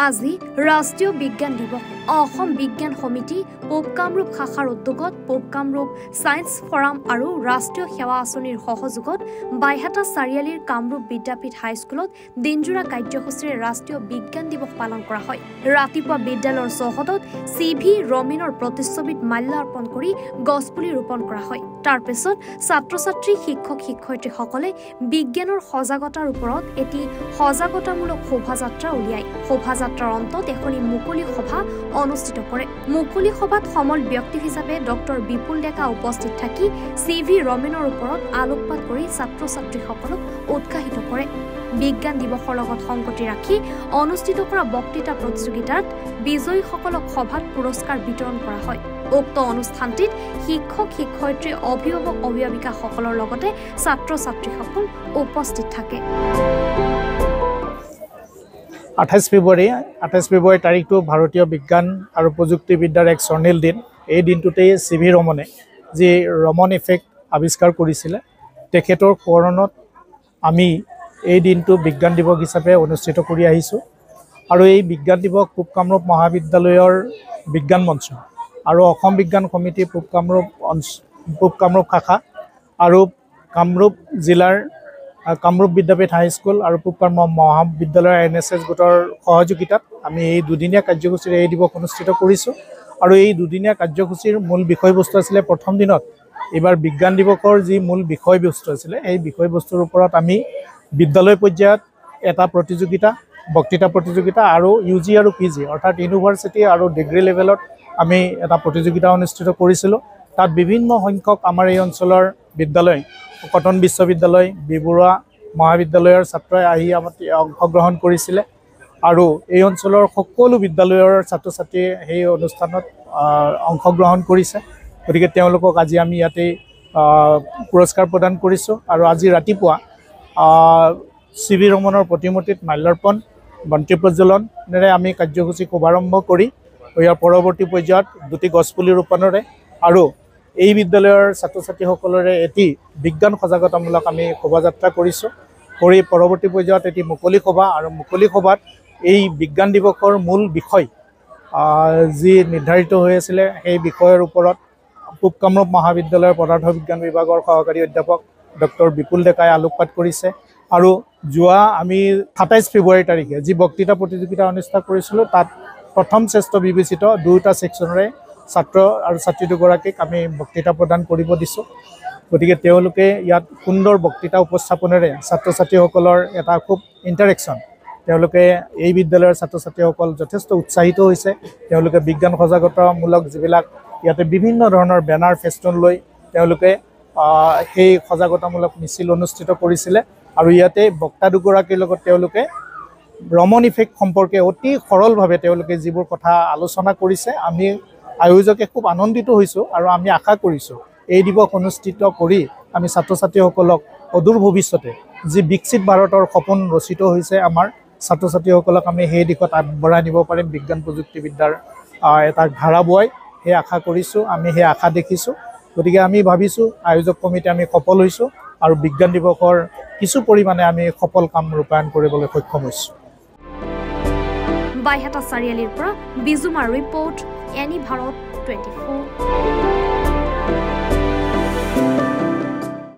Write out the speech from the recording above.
আজি ৰাষ্ট্ৰীয় বিজ্ঞান দিৱস অসম বিজ্ঞান সমিতি পূব কামৰূপ শাখাৰ উদ্যোগত পূব কামৰূপ সায়েন্স ফৰাম আৰু ৰাষ্ট্ৰীয় সেৱা আঁচনিৰ সহযোগত বাইহাটা চাৰিআলিৰ কামৰূপ বিদ্যাপীঠ হাইস্কুলত দিনজোৰা কাৰ্যসূচীৰে ৰাষ্ট্ৰীয় বিজ্ঞান দিৱস পালন কৰা হয়। ৰাতিপুৱা বিদ্যালয়ৰ চৌহদত CV ৰমীনৰ প্ৰতিচ্ছবিত মাল্যাৰ্পণ কৰি গছপুলি ৰোপণ কৰা হয়। তাৰ পিছত ছাত্ৰ-ছাত্ৰী শিক্ষক শিক্ষয়িত্ৰীসকলে বিজ্ঞানৰ সজাগতাৰ ওপৰত এটি সজাগতামূলক শোভাযাত্ৰা উলিয়ায়। শোভাযাত্ৰাৰ অন্তত এখনি মুকলি সভা অনুষ্ঠিত কৰে। মুকলি সভাত সমল ব্যক্তি হিচাপে ডক্টৰ বিপুল ডেকা উপস্থিত থাকি CV ৰমীনৰ ওপৰত আলোকপাত কৰি ছাত্ৰ-ছাত্ৰীসকলক উৎসাহিত কৰে। বিজ্ঞান দিৱসৰ লগত সংগতি ৰাখি অনুষ্ঠিত কৰা বক্তৃতা প্ৰতিযোগিতাত বিজয়ীসকলক সভাত পুৰস্কাৰ বিতৰণ কৰা হয়। উক্ত অনুষ্ঠানটিত শিক্ষক শিক্ষয়িত্ৰী অভিভাৱক অভিভাৱিকাসকলৰ লগতে ছাত্ৰ-ছাত্ৰীসকল উপস্থিত থাকে। 28 ফেব্ৰুৱাৰী তাৰিখটো ভাৰতীয় বিজ্ঞান আৰু প্ৰযুক্তিবিদ্যাৰ এক স্বৰ্ণিল দিন। এই দিনটোতেই CV ৰমনে যি ৰমন ইফেক্ট আৱিষ্কাৰ কৰিছিলে, তেখেতৰ সোঁৱৰণত আমি এই দিনটো বিজ্ঞান দিৱস হিচাপে অনুষ্ঠিত কৰি আহিছোঁ। আৰু এই বিজ্ঞান দিৱস পূব কামৰূপ মহাবিদ্যালয়ৰ বিজ্ঞান মঞ্চ আৰু অসম বিজ্ঞান সমিতি পূব কামৰূপ শাখা আৰু কামৰূপ জিলাৰ কামৰূপ বিদ্যাপীঠ হাইস্কুল আৰু পূব কামৰূপ মহাবিদ্যালয়ৰ NSS গোটৰ সহযোগিতাত আমি এই দুদিনীয়া কাৰ্যসূচীৰে এই দিৱস অনুষ্ঠিত কৰিছোঁ। আৰু এই দুদিনীয়া কাৰ্যসূচীৰ মূল বিষয়বস্তু আছিলে, প্ৰথম দিনত এইবাৰ বিজ্ঞান দিৱসৰ যি মূল বিষয়বস্তু আছিলে, এই বিষয়বস্তুৰ ওপৰত আমি বিদ্যালয় পৰ্যায়ত এটা প্ৰতিযোগিতা, বক্তৃতা প্ৰতিযোগিতা আৰু UG আৰু PG অৰ্থাৎ ইউনিভাৰ্চিটি আৰু ডিগ্ৰী লেভেলত আমি এটা প্ৰতিযোগিতা অনুষ্ঠিত কৰিছিলোঁ। তাত বিভিন্ন সংখ্যক আমাৰ এই অঞ্চলৰ বিদ্যালয়, কটন বিশ্ববিদ্যালয়, বিবৰুৱা মহাবিদ্যালয়ৰ ছাত্ৰই আহি অংশগ্ৰহণ কৰিছিলে। আৰু এই অঞ্চলৰ সকলো বিদ্যালয়ৰ ছাত্ৰ ছাত্ৰীয়ে সেই অনুষ্ঠানত অংশগ্ৰহণ কৰিছে। গতিকে তেওঁলোকক আজি আমি ইয়াতে পুৰস্কাৰ প্ৰদান কৰিছোঁ। আৰু আজি ৰাতিপুৱা CV ৰমনৰ প্ৰতিমূৰ্তিত মাল্যাৰ্পণ, বন্তি প্ৰজ্বলনেৰে আমি কাৰ্যসূচী শুভাৰম্ভ কৰি ইয়াৰ পৰৱৰ্তী পৰ্যায়ত দুটি গছপুলি ৰোপণৰে আৰু এই বিদ্যালয়ৰ ছাত্ৰ ছাত্ৰীসকলৰে এটি বিজ্ঞান সজাগতামূলক আমি শোভাযাত্ৰা কৰিছোঁ। কৰি পৰৱৰ্তী পৰ্যায়ত এটি মুকলি সভা আৰু মুকলি সভাত এই বিজ্ঞান দিৱসৰ মূল বিষয় যি নিৰ্ধাৰিত হৈ আছিলে, সেই বিষয়ৰ ওপৰত পূব কামৰূপ মহাবিদ্যালয়ৰ পদাৰ্থ বিজ্ঞান বিভাগৰ সহকাৰী অধ্যাপক ডক্টৰ বিপুল ডেকাই আলোকপাত কৰিছে। আৰু যোৱা আমি 27 ফেব্ৰুৱাৰী তাৰিখে যি বক্তৃতা প্ৰতিযোগিতা অনুষ্ঠিত কৰিছিলোঁ, তাত প্ৰথম শ্ৰেষ্ঠ বিবেচিত দুয়োটা ছেকশ্যনৰে ছাত্ৰ আৰু ছাত্ৰী দুগৰাকীক আমি বক্তৃতা প্ৰদান কৰিব দিছোঁ। গতিকে তেওঁলোকে ইয়াত সুন্দৰ বক্তৃতা উপস্থাপনেৰে ছাত্ৰ ছাত্ৰীসকলৰ এটা খুব ইণ্টাৰেকশ্যন, তেওঁলোকে এই বিদ্যালয়ৰ ছাত্ৰ ছাত্ৰীসকল যথেষ্ট উৎসাহিত হৈছে। তেওঁলোকে বিজ্ঞান সজাগতামূলক যিবিলাক ইয়াতে বিভিন্ন ধৰণৰ বেনাৰ ফেষ্টুন লৈ তেওঁলোকে সেই সজাগতামূলক মিছিল অনুষ্ঠিত কৰিছিলে। আৰু ইয়াতে বক্তা দুগৰাকীৰ লগত তেওঁলোকে ৰমন ইফেক্ট সম্পৰ্কে অতি সৰলভাৱে তেওঁলোকে যিবোৰ কথা আলোচনা কৰিছে, আমি আয়োজকে খুব আনন্দিত হৈছোঁ। আৰু আমি আশা কৰিছোঁ এই দিৱস অনুষ্ঠিত কৰি আমি ছাত্ৰ ছাত্ৰীসকলক অদূৰ ভৱিষ্যতে যি বিকশিত ভাৰতৰ সপোন ৰচিত হৈছে আমাৰ ছাত্ৰ ছাত্ৰীসকলক আমি সেই দিশত আগবঢ়াই নিব পাৰিম। বিজ্ঞান প্ৰযুক্তিবিদ্যাৰ এটা ধাৰা বোৱাই সেই আশা কৰিছোঁ, আমি সেই আশা দেখিছোঁ। গতিকে আমি ভাবিছোঁ আয়োজক কমিটি আমি সফল হৈছোঁ আৰু বিজ্ঞান দিৱসৰ কিছু পৰিমাণে আমি সফল কাম ৰূপায়ণ কৰিবলৈ সক্ষম হৈছোঁ। বাইহাটা চাৰিআলিৰ পৰা বিজুমাৰ ৰিপৰ্ট, এনি ভাৰত 24।